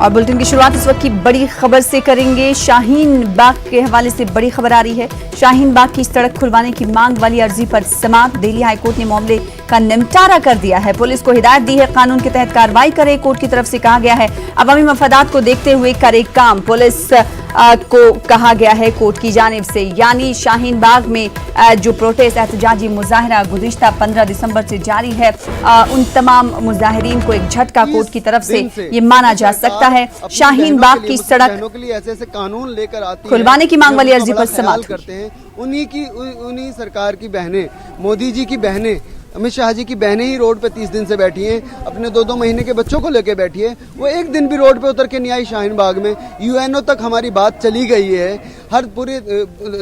और बुलेटिन की शुरुआत इस वक्त की बड़ी खबर से करेंगे। शाहीन बाग के हवाले से बड़ी खबर आ रही है। शाहीन बाग की सड़क खुलवाने की मांग वाली अर्जी पर समाअत। दिल्ली हाईकोर्ट ने मामले का निपटारा कर दिया है। पुलिस को हिदायत दी है, कानून के तहत कार्रवाई करे। कोर्ट की तरफ से कहा गया है अवामी मफादात को देखते हुए करे काम। पुलिस को कहा गया है कोर्ट की जानिब से, यानी शाहीन बाग में जो प्रोटेस्ट एहतजाजी मुजाहरा गुज़िश्ता 15 दिसंबर से जारी है, उन तमाम मुजाहिरीन को एक झटका कोर्ट की तरफ से ये माना जा सकता है। शाहीन बाग की सड़क के लिए ऐसे कानून लेकर आती खुलवाने की मांग वाली अर्जी पर समाअत करते हैं। उन्हीं सरकार की बहनें, मोदी जी की बहनें, अमित शाह जी की बहनें ही रोड पे 30 दिन से बैठी हैं। अपने 2-2 महीने के बच्चों को लेके बैठी है। वो एक दिन भी रोड पे उतर के नहीं आई शाहीन बाग में। यूएनओ तक हमारी बात चली गई है। हर पूरे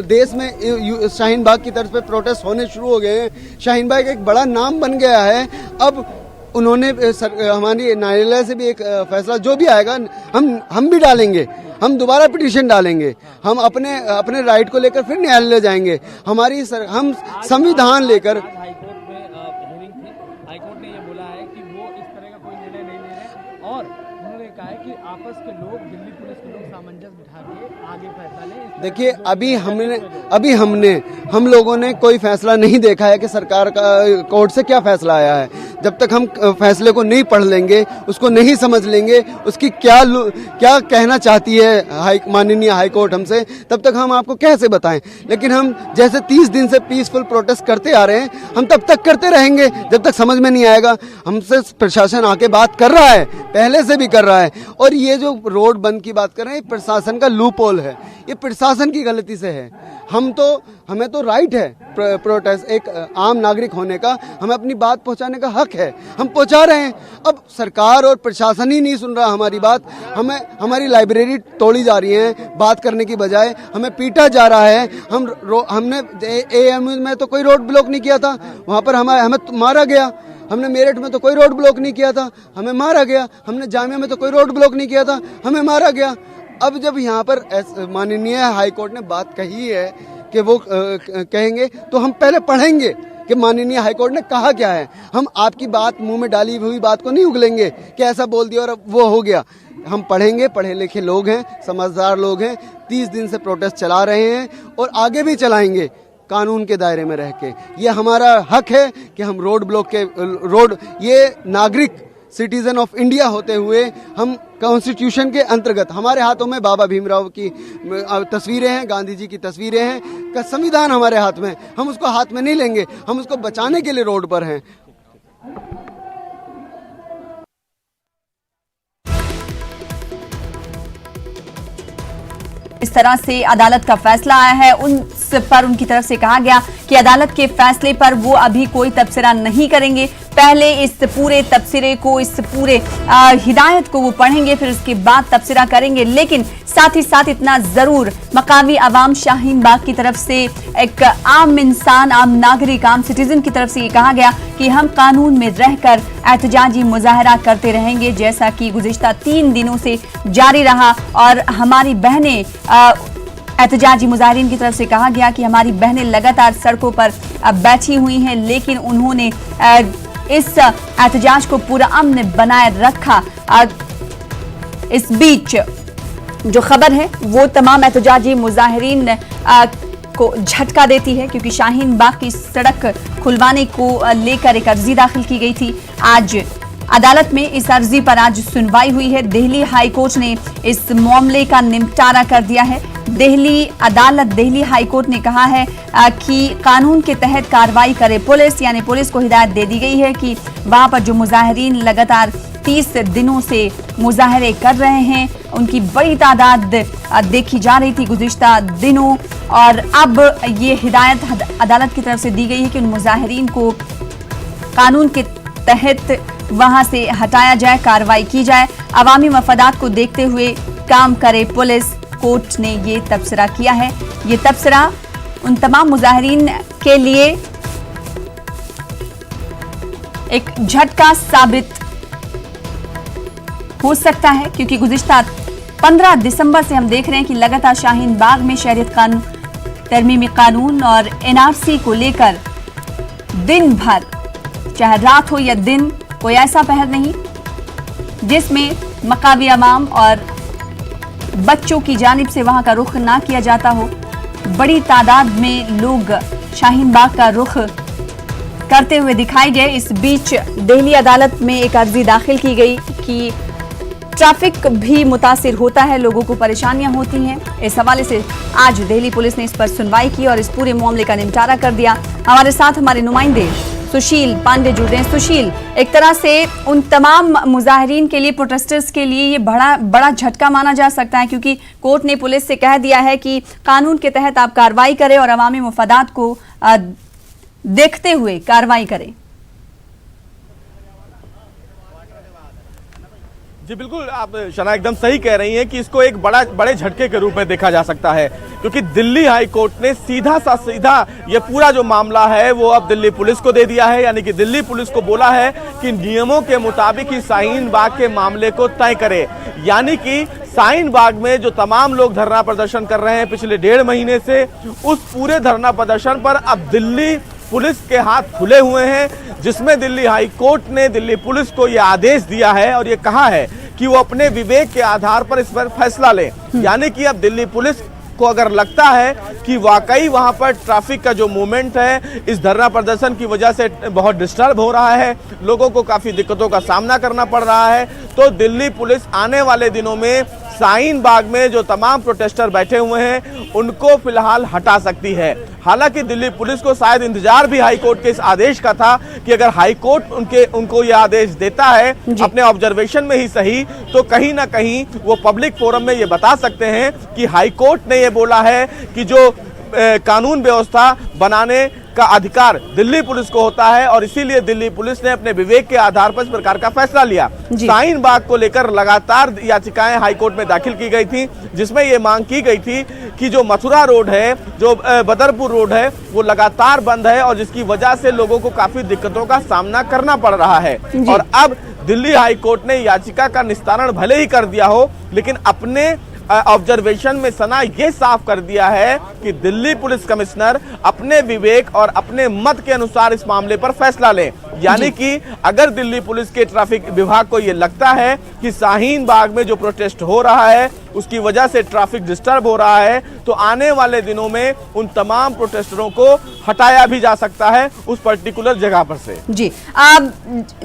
देश में शाहीन बाग की तरफ पे प्रोटेस्ट होने शुरू हो गए हैं। शाहीन बाग एक बड़ा नाम बन गया है। अब उन्होंने हमारी न्यायालय से भी एक फैसला जो भी आएगा हम भी डालेंगे। हम दोबारा पिटीशन डालेंगे। हम अपने राइट को लेकर फिर न्यायालय जाएंगे। हम संविधान लेकर हाईकोर्ट ने ये बोला है कि वो इस तरह का कोई निर्णय नहीं ले रहे और उन्होंने कहा है कि आपस के लोग, दिल्ली पुलिस के लोग सामंजस्य बिठा के आगे फैसला लें। देखिए, हम लोगों ने कोई फैसला नहीं देखा है कि सरकार का कोर्ट से क्या फैसला आया है। जब तक हम फैसले को नहीं पढ़ लेंगे, उसको नहीं समझ लेंगे, उसकी क्या कहना चाहती है माननीय हाईकोर्ट हमसे, तब तक हम आपको कैसे बताएं। लेकिन हम जैसे 30 दिन से पीसफुल प्रोटेस्ट करते आ रहे हैं, हम तब तक करते रहेंगे जब तक समझ में नहीं आएगा। हमसे प्रशासन आके बात कर रहा है, पहले से भी कर रहा है। और ये जो रोड बंद की बात कर रहे हैं, ये प्रशासन का लूपहोल है। ये प्रशासन की गलती से है। हमें तो राइट है प्रोटेस्ट, एक आम नागरिक होने का, हमें अपनी बात पहुंचाने का हक है। हम पहुंचा रहे हैं। अब सरकार और प्रशासन ही नहीं सुन रहा हमारी बात। हमारी लाइब्रेरी तोड़ी जा रही है, बात करने की बजाय हमें पीटा जा रहा है। हमने एएमयू में तो कोई रोड ब्लॉक नहीं किया था, वहां पर हमें मारा गया। हमने मेरठ में तो कोई रोड ब्लॉक नहीं किया था, हमें मारा गया। हमने जामिया में तो कोई रोड ब्लॉक नहीं किया था, हमें मारा गया। अब जब यहाँ पर माननीय हाईकोर्ट ने बात कही है कि वो कहेंगे, तो हम पहले पढ़ेंगे कि माननीय हाईकोर्ट ने कहा क्या है। हम आपकी बात, मुंह में डाली हुई बात को नहीं उगलेंगे कि ऐसा बोल दिया और अब वो हो गया। हम पढ़ेंगे, पढ़े लिखे लोग हैं, समझदार लोग हैं। 30 दिन से प्रोटेस्ट चला रहे हैं और आगे भी चलाएंगे कानून के दायरे में रह के। ये हमारा हक है कि हम ये नागरिक सिटीजन ऑफ इंडिया होते हुए हम कॉन्स्टिट्यूशन के अंतर्गत, हमारे हाथों में बाबा भीमराव की तस्वीरें हैं, गांधी जी की तस्वीरें हैं, का संविधान हमारे हाथ में। हम उसको हाथ में नहीं लेंगे, हम उसको बचाने के लिए रोड पर हैं। इस तरह से अदालत का फैसला आया है। उस पर उनकी तरफ से कहा गया कि अदालत के फैसले पर वो अभी कोई तबसरा नहीं करेंगे। पहले इस पूरे तबसरे को, इस पूरे हिदायत को वो पढ़ेंगे, फिर उसके बाद तबसरा करेंगे। लेकिन साथ ही साथ इतना जरूर मकामी अवाम, शाहीन बाग की तरफ से एक आम इंसान, आम नागरिक, आम सिटीजन की तरफ से ये कहा गया कि हम कानून में रहकर एहतजाजी मुजाहरा करते रहेंगे, जैसा कि गुज़िश्ता 3 दिनों से जारी रहा। और हमारी बहनें, एहतजाजी मुजाहिरीन की तरफ से कहा गया कि हमारी बहनें लगातार सड़कों पर बैठी हुई हैं, लेकिन उन्होंने इस एहतजाज को पूरा अमन बनाए रखा। इस बीच जो खबर है वो तमाम एहतजाजी मुजाहिरीन को झटका देती है, क्योंकि शाहीन बाग की सड़क खुलवाने को लेकर एक अर्जी दाखिल की गई थी। आज अदालत में इस अर्जी पर आज सुनवाई हुई है। दिल्ली हाईकोर्ट ने इस मामले का निपटारा कर दिया है। दिल्ली हाईकोर्ट ने कहा है कि कानून के तहत कार्रवाई करे पुलिस, यानी पुलिस को हिदायत दे दी गई है कि वहां पर जो मुजाहिरीन लगातार 30 दिनों से मुजाहरे कर रहे हैं, उनकी बड़ी तादाद देखी जा रही थी गुज़िश्ता दिनों, और अब ये हिदायत अदालत की तरफ से दी गई है कि उन मुजाहिरीन को कानून के तहत वहां से हटाया जाए, कार्रवाई की जाए। अवामी मफादात को देखते हुए काम करे पुलिस। कोर्ट ने ये तबसरा किया है। ये तबसरा उन तमाम मुजाहिरीन के लिए एक झटका साबित हो सकता है, क्योंकि गुज़िश्ता 15 दिसंबर से हम देख रहे हैं कि लगातार शाहीन बाग में शहरियत कानून, तरमीमी कानून और एनआरसी को लेकर दिन भर, चाहे रात हो या दिन, कोई ऐसा पहर नहीं जिसमें मकामी अवाम और बच्चों की जानिब से वहां का रुख ना किया जाता हो। बड़ी तादाद में लोग शाहीन बाग का रुख करते हुए दिखाई गए। इस बीच दिल्ली अदालत में एक अर्जी दाखिल की गई कि ट्रैफिक भी मुतासिर होता है, लोगों को परेशानियां होती हैं। इस हवाले से आज दिल्ली पुलिस ने इस पर सुनवाई की और इस पूरे मामले का निपटारा कर दिया। हमारे साथ हमारे नुमाइंदे सुशील पांडे जुड़ रहे हैं। सुशील, एक तरह से उन तमाम मुजाहिरीन के लिए, प्रोटेस्टर्स के लिए ये बड़ा झटका माना जा सकता है, क्योंकि कोर्ट ने पुलिस से कह दिया है कि कानून के तहत आप कार्रवाई करें और अवामी मुफादात को देखते हुए कार्रवाई करें। जी बिल्कुल, आप शना एकदम सही कह रही हैं कि इसको एक बड़े झटके के रूप में देखा जा सकता है, क्योंकि दिल्ली हाई कोर्ट ने सीधा ये पूरा जो मामला है वो अब दिल्ली पुलिस को दे दिया है। यानी कि दिल्ली पुलिस को बोला है कि नियमों के मुताबिक ही शाहीन बाग के मामले को तय करे। यानी कि शाहीन बाग में जो तमाम लोग धरना प्रदर्शन कर रहे हैं पिछले 1.5 महीने से, उस पूरे धरना प्रदर्शन पर अब दिल्ली पुलिस के हाथ खुले हुए हैं, जिसमें दिल्ली हाई कोर्ट ने दिल्ली पुलिस को यह आदेश दिया है और ये कहा है कि वो अपने विवेक के आधार पर इस पर फैसला ले। यानी कि अब दिल्ली पुलिस को अगर लगता है कि वाकई वहां पर ट्रैफिक का जो मूवमेंट है इस धरना प्रदर्शन की वजह से बहुत डिस्टर्ब हो रहा है, लोगों को काफी दिक्कतों का सामना करना पड़ रहा है, तो दिल्ली पुलिस आने वाले दिनों में शाहीन बाग में जो तमाम प्रोटेस्टर बैठे हुए हैं उनको फिलहाल हटा सकती है। हालांकि दिल्ली पुलिस को शायद इंतजार भी हाई कोर्ट के इस आदेश का था कि अगर हाई कोर्ट उनको ये आदेश देता है अपने ऑब्जर्वेशन में ही सही, तो कहीं ना कहीं वो पब्लिक फोरम में ये बता सकते हैं कि हाई कोर्ट ने ये बोला है कि जो कानून व्यवस्था बनाने का अधिकार दिल्ली पुलिस को होता है और इसीलिए दिल्ली पुलिस ने अपने विवेक के आधार पर इस प्रकार का फैसला लिया। शाहीन बाग को लेकर लगातार याचिकाएं हाईकोर्ट में दाखिल की गई थी, जिसमें यह मांग की गई थी कि जो मथुरा रोड है, जो बदरपुर रोड है, वो लगातार बंद है और जिसकी वजह से लोगों को काफी दिक्कतों का सामना करना पड़ रहा है। और अब दिल्ली हाई कोर्ट ने याचिका का निस्तारण भले ही कर दिया हो, लेकिन अपने ऑब्जर्वेशन में सना ये साफ कर दिया है कि दिल्ली पुलिस कमिश्नर अपने विवेक और अपने मत के अनुसार इस मामले पर फैसला लें। यानी कि अगर दिल्ली पुलिस के ट्रैफिक विभाग को ये लगता है कि शाहीन बाग में जो प्रोटेस्ट हो रहा है उसकी वजह से ट्रैफिक डिस्टर्ब हो रहा है, तो आने वाले दिनों में उन तमाम प्रोटेस्टरों को हटाया भी जा सकता है उस पर्टिकुलर जगह पर से। जी,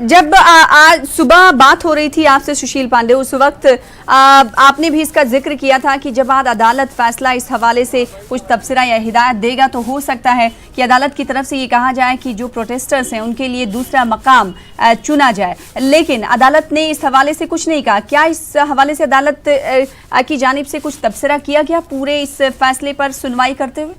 जब आज सुबह बात हो रही थी आपसे सुशील पांडे, उस वक्त आपने भी इसका जिक्र किया था कि जब आज अदालत फैसला इस हवाले से कुछ तबसरा या हिदायत देगा तो हो सकता है कि अदालत की तरफ से ये कहा जाए कि जो प्रोटेस्टर्स हैं उनके लिए दूसरा मकाम चुना जाए, लेकिन अदालत ने इस हवाले से कुछ नहीं कहा। क्या इस हवाले से अदालत की जानिब से कुछ तबसरा किया गया पूरे इस फैसले पर सुनवाई करते हुए?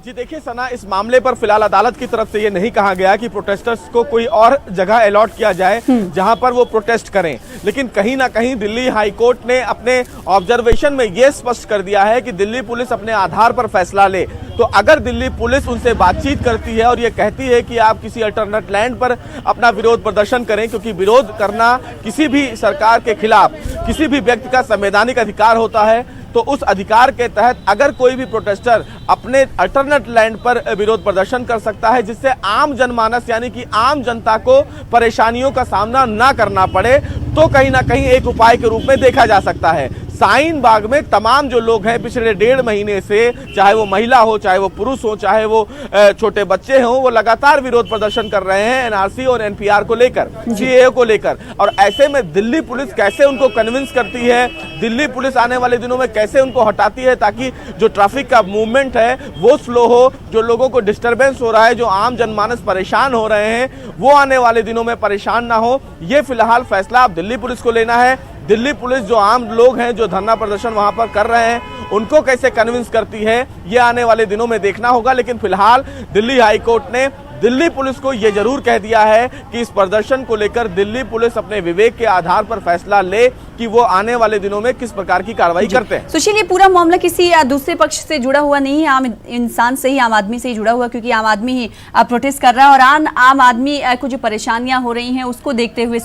जी देखिए सना, इस मामले पर फिलहाल अदालत की तरफ से ये नहीं कहा गया कि प्रोटेस्टर्स को कोई और जगह अलॉट किया जाए जहां पर वो प्रोटेस्ट करें, लेकिन कहीं ना कहीं दिल्ली हाई कोर्ट ने अपने ऑब्जर्वेशन में ये स्पष्ट कर दिया है कि दिल्ली पुलिस अपने आधार पर फैसला ले। तो अगर दिल्ली पुलिस उनसे बातचीत करती है और ये कहती है कि आप किसी अल्टरनेट लैंड पर अपना विरोध प्रदर्शन करें, क्योंकि विरोध करना किसी भी सरकार के खिलाफ किसी भी व्यक्ति का संवैधानिक अधिकार होता है, तो उस अधिकार के तहत अगर कोई भी प्रोटेस्टर अपने अल्टरनेट लैंड पर विरोध प्रदर्शन कर सकता है जिससे आम जनमानस यानी कि आम जनता को परेशानियों का सामना ना करना पड़े, तो कहीं ना कहीं एक उपाय के रूप में देखा जा सकता है। शाहीन बाग में तमाम जो लोग हैं पिछले 1.5 महीने से, चाहे वो महिला हो, चाहे वो पुरुष हो, चाहे वो छोटे बच्चे हों, वो लगातार विरोध प्रदर्शन कर रहे हैं एनआरसी और एनपीआर को लेकर, सीएए को लेकर। और ऐसे में दिल्ली पुलिस कैसे उनको कन्विंस करती है, दिल्ली पुलिस आने वाले दिनों में कैसे उनको हटाती है ताकि जो ट्रैफिक का मूवमेंट है वो स्लो हो, जो लोगों को डिस्टर्बेंस हो रहा है, जो आम जनमानस परेशान हो रहे हैं, वो आने वाले दिनों में परेशान ना हो, ये फिलहाल फैसला अब दिल्ली पुलिस को लेना है। दिल्ली पुलिस जो आम लोग हैं जो धरना प्रदर्शन वहां पर कर रहे हैं उनको कैसे कन्विंस करती है, ये आने वाले दिनों में देखना होगा। लेकिन फिलहाल दिल्ली हाई कोर्ट ने दिल्ली पुलिस को यह जरूर कह दिया है कि इस प्रदर्शन को लेकर दिल्ली पुलिस अपने विवेक के आधार पर फैसला ले कि वो आने वाले दिनों में किस प्रकार की कार्रवाई करते हैं। सुशील, ये पूरा मामला किसी दूसरे पक्ष से जुड़ा हुआ नहीं है, आम इंसान से ही, आम आदमी से ही जुड़ा हुआ, क्योंकि आम आदमी ही प्रोटेस्ट कर रहा है और आम आदमी को जो परेशानियां हो रही हैं उसको देखते हुए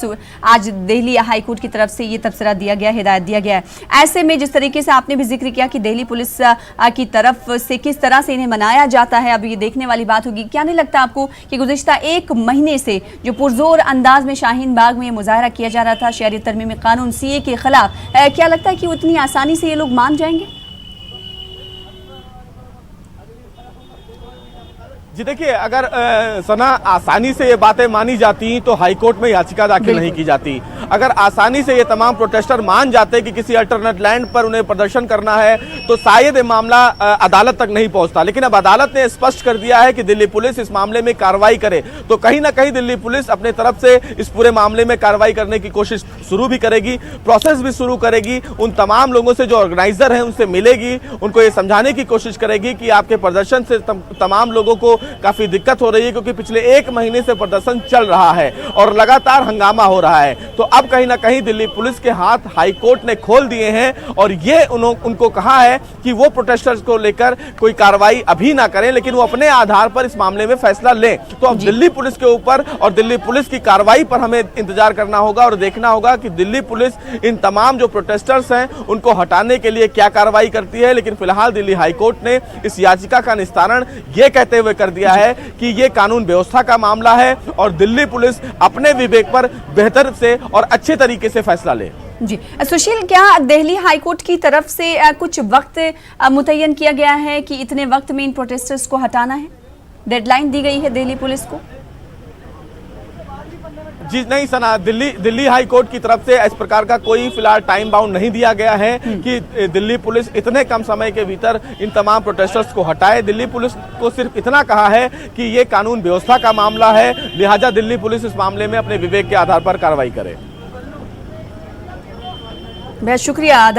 आज दिल्ली हाई कोर्ट की तरफ से ये तबसरा दिया गया, हिदायत दिया गया है। ऐसे में जिस तरीके से आपने भी जिक्र किया कि दिल्ली पुलिस की तरफ से किस तरह से इन्हें मनाया जाता है, अब ये देखने वाली बात होगी। क्या नहीं लगता आपको कि गुज़िश्ता एक महीने से जो पुरजोर अंदाज में शाहीन बाग में मुजाहरा किया जा रहा था शहरी तरमीमी कानून CA के खिलाफ, क्या लगता है कि उतनी आसानी से ये लोग मान जाएंगे? जी देखिए, अगर सना आसानी से ये बातें मानी जाती तो हाईकोर्ट में याचिका दाखिल नहीं की जाती। अगर आसानी से ये तमाम प्रोटेस्टर मान जाते कि किसी अल्टरनेट लैंड पर उन्हें प्रदर्शन करना है तो शायद ये मामला अदालत तक नहीं पहुंचता। लेकिन अब अदालत ने स्पष्ट कर दिया है कि दिल्ली पुलिस इस मामले में कार्रवाई करे, तो कहीं ना कहीं दिल्ली पुलिस अपने तरफ से इस पूरे मामले में कार्रवाई करने की कोशिश शुरू भी करेगी, प्रोसेस भी शुरू करेगी। उन तमाम लोगों से जो ऑर्गेनाइजर हैं उनसे मिलेगी, उनको ये समझाने की कोशिश करेगी कि आपके प्रदर्शन से तमाम लोगों को काफी दिक्कत हो रही है, क्योंकि पिछले एक महीने से प्रदर्शन चल रहा है और लगातार हंगामा हो रहा है। तो अब कहीं ना कहीं दिल्ली पुलिस के हाथ हाईकोर्ट ने खोल दिए हैं और ये उनको कहा है कि वो प्रोटेस्टर्स को लेकर कोई कार्रवाई अभी ना करें, लेकिन वो अपने आधार पर इस मामले में फैसला लें। तो अब दिल्ली पुलिस के ऊपर और दिल्ली पुलिस की कार्रवाई पर हमें इंतजार करना होगा और देखना होगा कि दिल्ली पुलिस इन तमाम जो प्रोटेस्टर्स हैं उनको हटाने के लिए क्या कार्रवाई करती है। लेकिन फिलहाल दिल्ली हाईकोर्ट ने इस याचिका का निस्तारण ये कहते हुए कर दिया है कि ये कानून व्यवस्था का मामला है और दिल्ली पुलिस अपने विवेक पर बेहतर से और अच्छे तरीके से फैसला ले। जी सुशील, क्या दिल्ली हाईकोर्ट की तरफ से कुछ वक्त मुतय्यन किया गया है कि इतने वक्त में इन प्रोटेस्टर्स को हटाना है? डेडलाइन दी गई है दिल्ली पुलिस को? जी नहीं सना, दिल्ली हाई कोर्ट की तरफ से इस प्रकार का कोई फिलहाल टाइम बाउंड नहीं दिया गया है कि दिल्ली पुलिस इतने कम समय के भीतर इन तमाम प्रोटेस्टर्स को हटाए। दिल्ली पुलिस को सिर्फ इतना कहा है कि ये कानून व्यवस्था का मामला है, लिहाजा दिल्ली पुलिस इस मामले में अपने विवेक के आधार पर कार्रवाई करे। बहुत शुक्रिया अदा